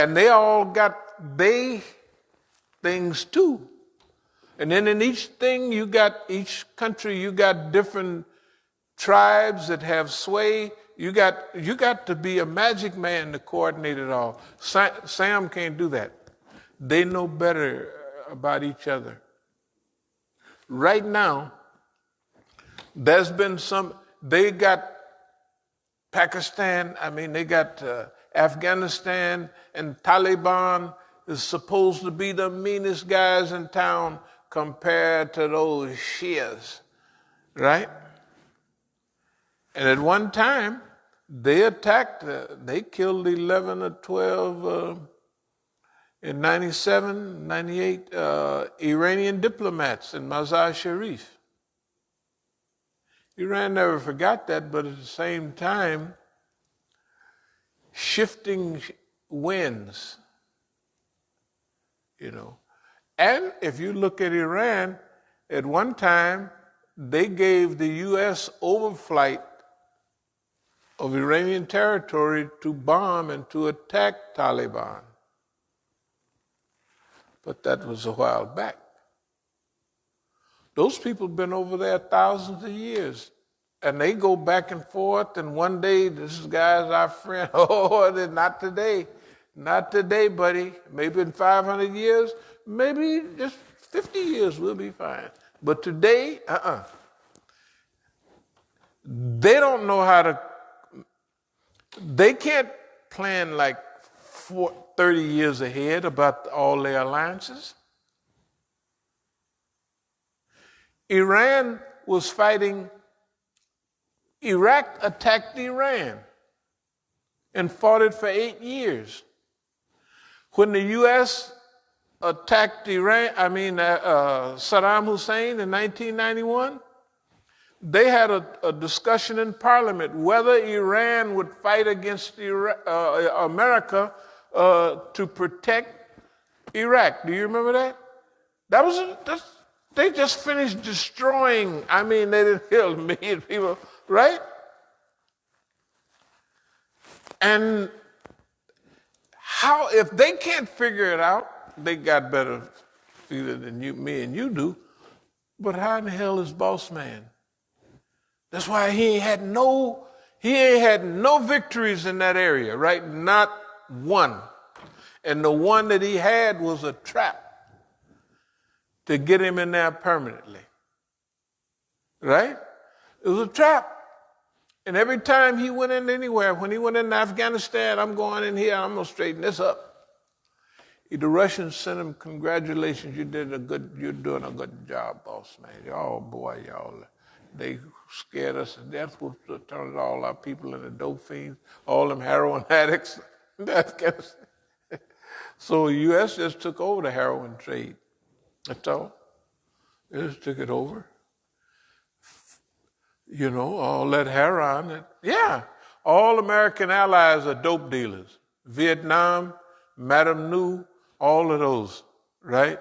And they all got they things too. And then in each thing, each country, you got different tribes that have sway. You got to be a magic man to coordinate it all. Sam can't do that. They know better about each other. Right now, there's been they got Pakistan, they got Afghanistan, and Taliban is supposed to be the meanest guys in town compared to those Shias, right? And at one time, they attacked, they killed 11 or 12 in 97, 98 Iranian diplomats in Mazar Sharif. Iran never forgot that, but at the same time, shifting winds, And if you look at Iran, at one time, they gave the U.S. overflight of Iranian territory to bomb and to attack Taliban. But that was a while back. Those people have been over there thousands of years. And they go back and forth, and one day, this guy's our friend. Oh, not today. Not today, buddy. Maybe in 500 years, maybe just 50 years, we'll be fine. But today, They don't know how to, they can't plan like 30 years ahead about all their alliances. Iran was fighting, Iraq attacked Iran and fought it for 8 years. When the U.S. attacked Saddam Hussein in 1991, they had a discussion in Parliament whether Iran would fight against America to protect Iraq. Do you remember that? They just finished destroying, they didn't kill a million people, right? And if they can't figure it out, they got better feeler than me and you do, but how in the hell is boss man? That's why he ain't had no victories in that area, right? Not one. And the one that he had was a trap to get him in there permanently. Right? It was a trap. And every time he went in anywhere, when he went in Afghanistan, I'm going in here, I'm going to straighten this up. The Russians sent him, congratulations, you're doing a good job, boss man. Oh boy, y'all, they scared us to death. We turned all our people into dope fiends, all them heroin addicts in Afghanistan. So the U.S. just took over the heroin trade. That's all. They just took it over. All that heroin. All American allies are dope dealers. Vietnam, Madame Nou, all of those, right?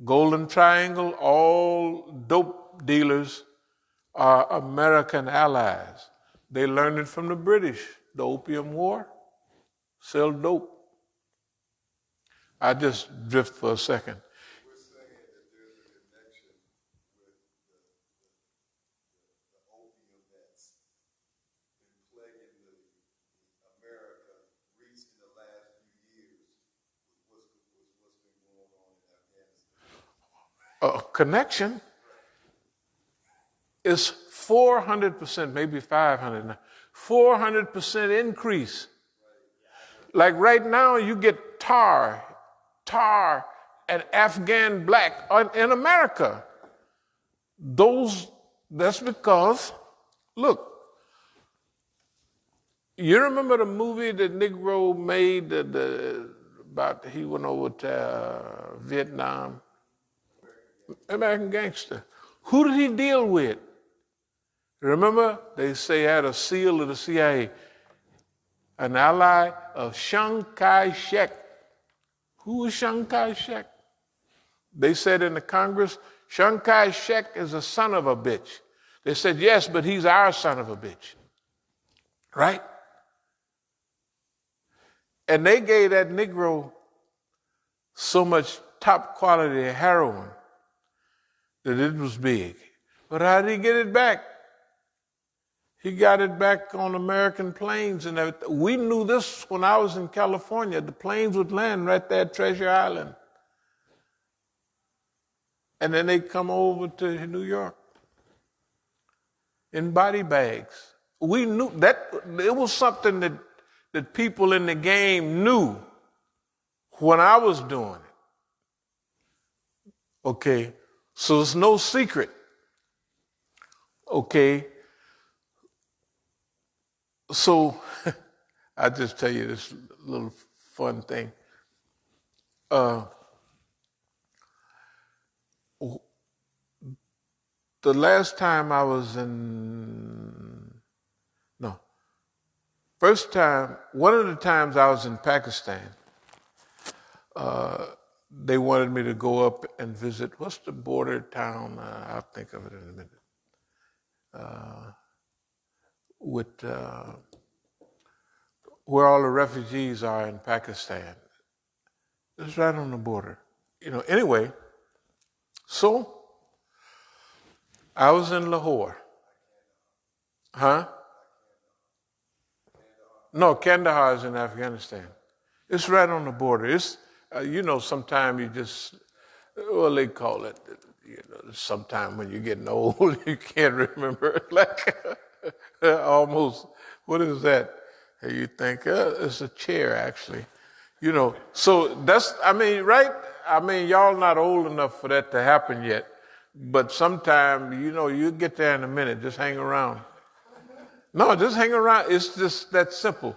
Golden Triangle, all dope dealers are American allies. They learned it from the British, the Opium War, sell dope. I just drift for a second. We're saying that there's a connection with the opium that's been plaguing America recently in the last few years with what's been going on in Afghanistan. A connection is 400%, maybe 500, 400% increase. Like right now, you get tar, and Afghan black in America. That's because, look, you remember the movie that Negro made about he went over to Vietnam? American Gangster. Who did he deal with? Remember, they say he had a SEAL of the CIA, an ally of Chiang Kai-shek. Who was Chiang Kai-shek? They said in the Congress, Chiang Kai-shek is a son of a bitch. They said, yes, but he's our son of a bitch. Right? And they gave that Negro so much top quality heroin that it was big. But how did he get it back? He got it back on American planes and everything. We knew this when I was in California. The planes would land right there at Treasure Island. And then they'd come over to New York in body bags. We knew that it was something that people in the game knew when I was doing it. Okay, so it's no secret. Okay, so I'll just tell you this little fun thing. The last time I was one of the times I was in Pakistan, they wanted me to go up and visit, what's the border town? I'll think of it in a minute. Where all the refugees are in Pakistan. It's right on the border. Anyway, so I was in Lahore. Huh? No, Kandahar is in Afghanistan. It's right on the border. It's, sometimes you just, well, they call it, sometime when you're getting old, you can't remember. Like, almost, what is that? You think, it's a chair, actually. So that's, right? Y'all not old enough for that to happen yet. But sometime, you get there in a minute. Just hang around. No, just hang around. It's just that simple.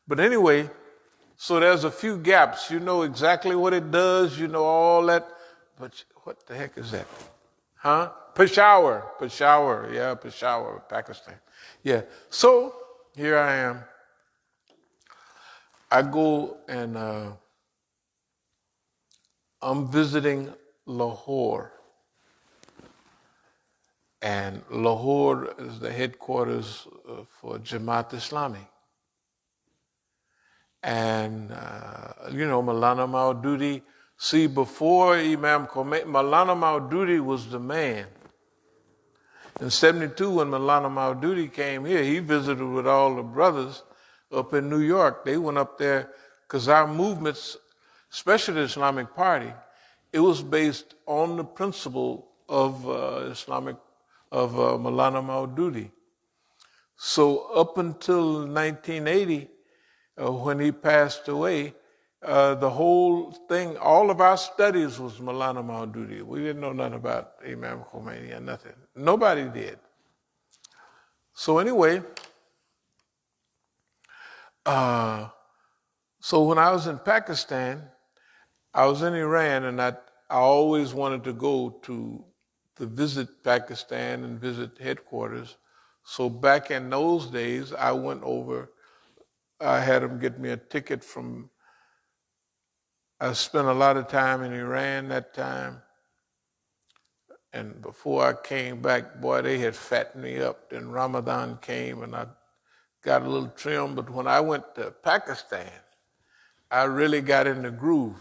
But anyway, so there's a few gaps. You know exactly what it does. You know all that. But what the heck is that? Huh? Peshawar. Yeah, Peshawar, Pakistan. Yeah. So here I am. I go and I'm visiting Lahore. And Lahore is the headquarters for Jamaat Islami. And, Maulana Maududi, see, before Imam Khomeini, Maulana Maududi was the man. In 72, when Maulana Maududi came here, he visited with all the brothers up in New York. They went up there because our movements, especially the Islamic Party, it was based on the principle of Maulana Maududi. So up until 1980, when he passed away, the whole thing, all of our studies was Maulana Maududi. We didn't know nothing about Imam Khomeini or nothing. Nobody did. So anyway, so when I was in Pakistan, I was in Iran, and I always wanted to go to visit Pakistan and visit headquarters. So back in those days, I went over. I had them get me a ticket I spent a lot of time in Iran that time. And before I came back, boy, they had fattened me up. Then Ramadan came and I got a little trim. But when I went to Pakistan, I really got in the groove,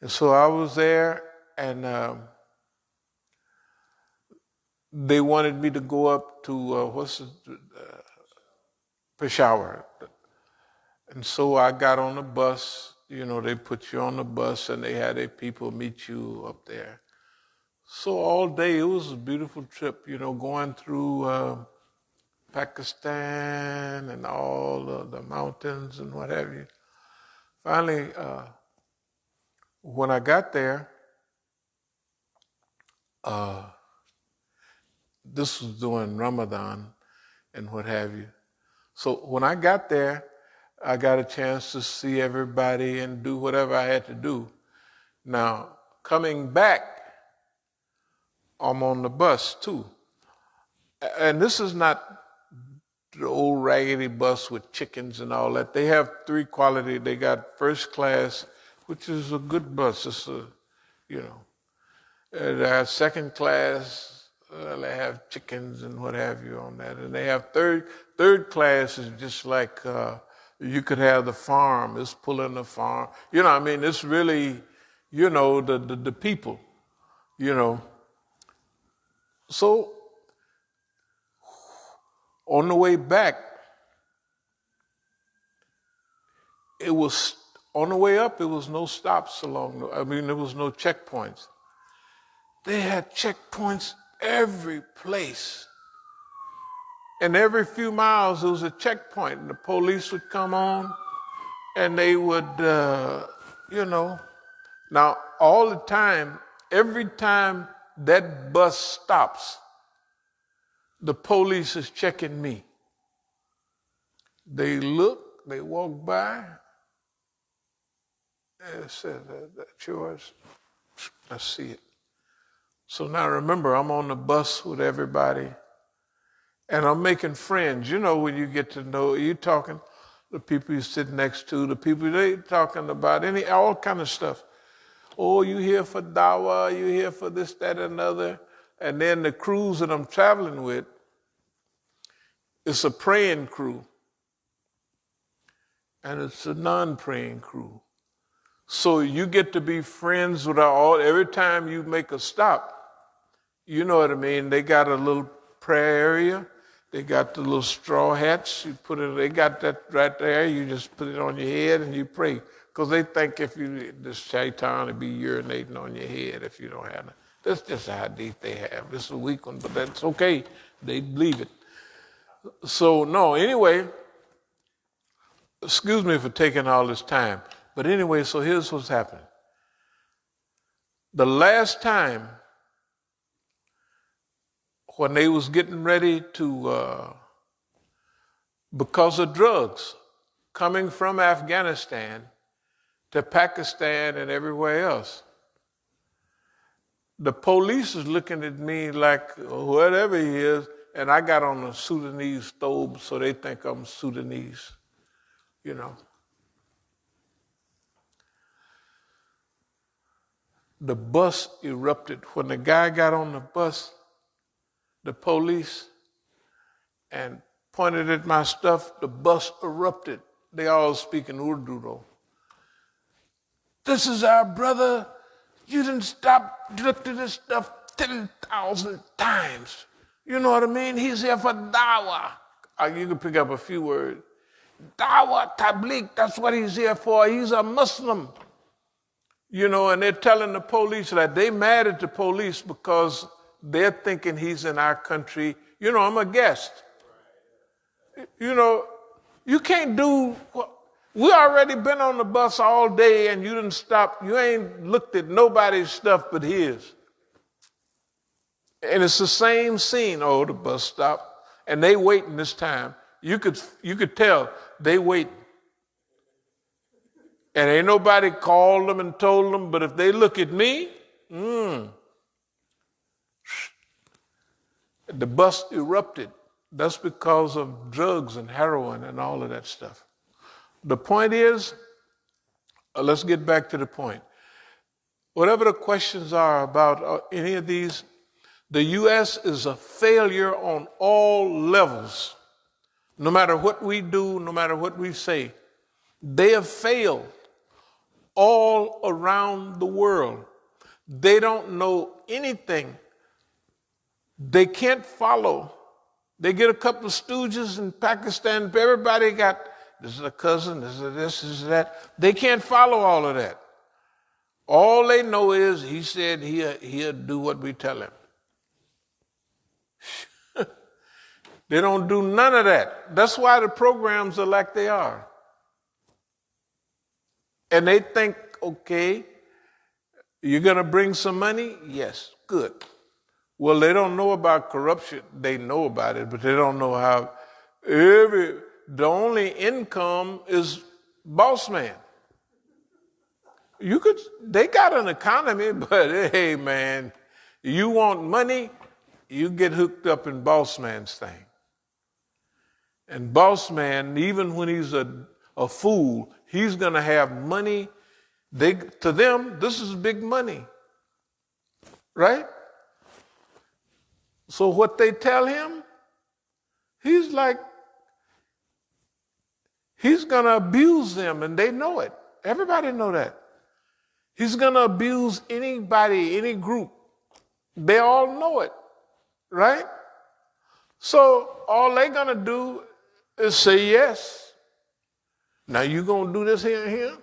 And so I was there, and they wanted me to go up to, Peshawar. And so I got on the bus. They put you on the bus, and they had their people meet you up there. So all day, it was a beautiful trip, going through Pakistan and all the mountains and what have you. Finally, when I got there, this was during Ramadan and what have you. So when I got there, I got a chance to see everybody and do whatever I had to do. Now, coming back, I'm on the bus too. And this is not the old raggedy bus with chickens and all that. They have three quality. They got first class, which is a good bus. It's they have second class. They have chickens and what have you on that. And they have third class is just like You could have the farm, it's pulling the farm. You know, I mean, it's really, you know, the people, you know. So on the way back, it was, on the way up, there was no stops there was no checkpoints. They had checkpoints every place. And every few miles, there was a checkpoint, and the police would come on, and they would, you know. Now, all the time, every time that bus stops, the police is checking me. They look, they walk by, and it says, that's yours. I see it. So now remember, I'm on the bus with everybody, and I'm making friends. You know, when you get to know, you talking, the people you sit next to, the people they talking about, all kind of stuff. Oh, you here for dawah, you here for this, that, and another. And then the crews that I'm traveling with, it's a praying crew, and it's a non-praying crew. So you get to be friends with every time you make a stop, you know what I mean? They got a little prayer area. They got the little straw hats. You put it, they got that right there. You just put it on your head and you pray. Because they think if you, this shaitan will be urinating on your head if you don't have it. That's just a hadith they have. This is a weak one, but that's okay. They believe it. So, no, anyway, excuse me for taking all this time. But anyway, so here's what's happening. The last time when they was getting ready to, because of drugs coming from Afghanistan to Pakistan and everywhere else, the police is looking at me like whatever he is, and I got on a Sudanese thobe, so they think I'm Sudanese, you know. The bus erupted. When the guy got on the bus, the police, and pointed at my stuff, the bus erupted. They all speak in Urdu though. This is our brother. You didn't stop, looked at this stuff 10,000 times. You know what I mean? He's here for dawah. You can pick up a few words. Dawah, tabligh, that's what he's here for. He's a Muslim. You know, and they're telling the police that they mad at the police because they're thinking he's in our country. You know, I'm a guest. You know, you can't do, we already been on the bus all day and you didn't stop. You ain't looked at nobody's stuff but his. And it's the same scene. Oh, the bus stopped. And they waiting this time. You could tell they waiting. And ain't nobody called them and told them, but if they look at me, the bus erupted. That's because of drugs and heroin and all of that stuff. The point is, let's get back to the point. Whatever the questions are about any of these, the U.S. is a failure on all levels. No matter what we do, no matter what we say, they have failed all around the world. They don't know anything. They can't follow. They get a couple of stooges in Pakistan. Everybody got, this is a cousin, this is this is that. They can't follow all of that. All they know is he said he'll do what we tell him. They don't do none of that. That's why the programs are like they are. And they think, okay, you're going to bring some money? Yes, good. Well, they don't know about corruption. They know about it, but they don't know how the only income is boss man. They got an economy, but hey, man, you want money, you get hooked up in boss man's thing. And boss man, even when he's a fool, he's going to have money. To them, this is big money, right? So what they tell him, he's like, He's going to abuse them, and they know it. Everybody know that. He's going to abuse anybody, any group. They all know it, right? So all they're going to do is say yes. Now you going to do this here and here?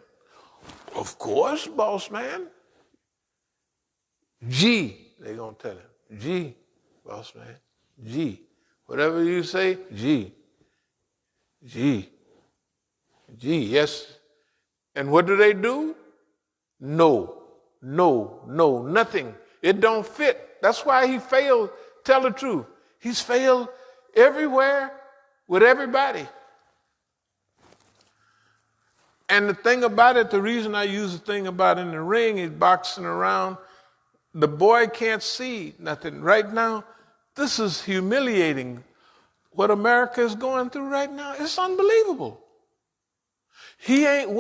Of course, boss man. G, they're going to tell him. G, boss man. G. Whatever you say, G. G. G, yes. And what do? No, nothing. It don't fit. That's why he failed. Tell the truth. He's failed everywhere with everybody. And the thing about it, the reason I use the thing about in the ring, he's boxing around, the boy can't see nothing. Right now, this is humiliating. What America is going through right now, it's unbelievable. He ain't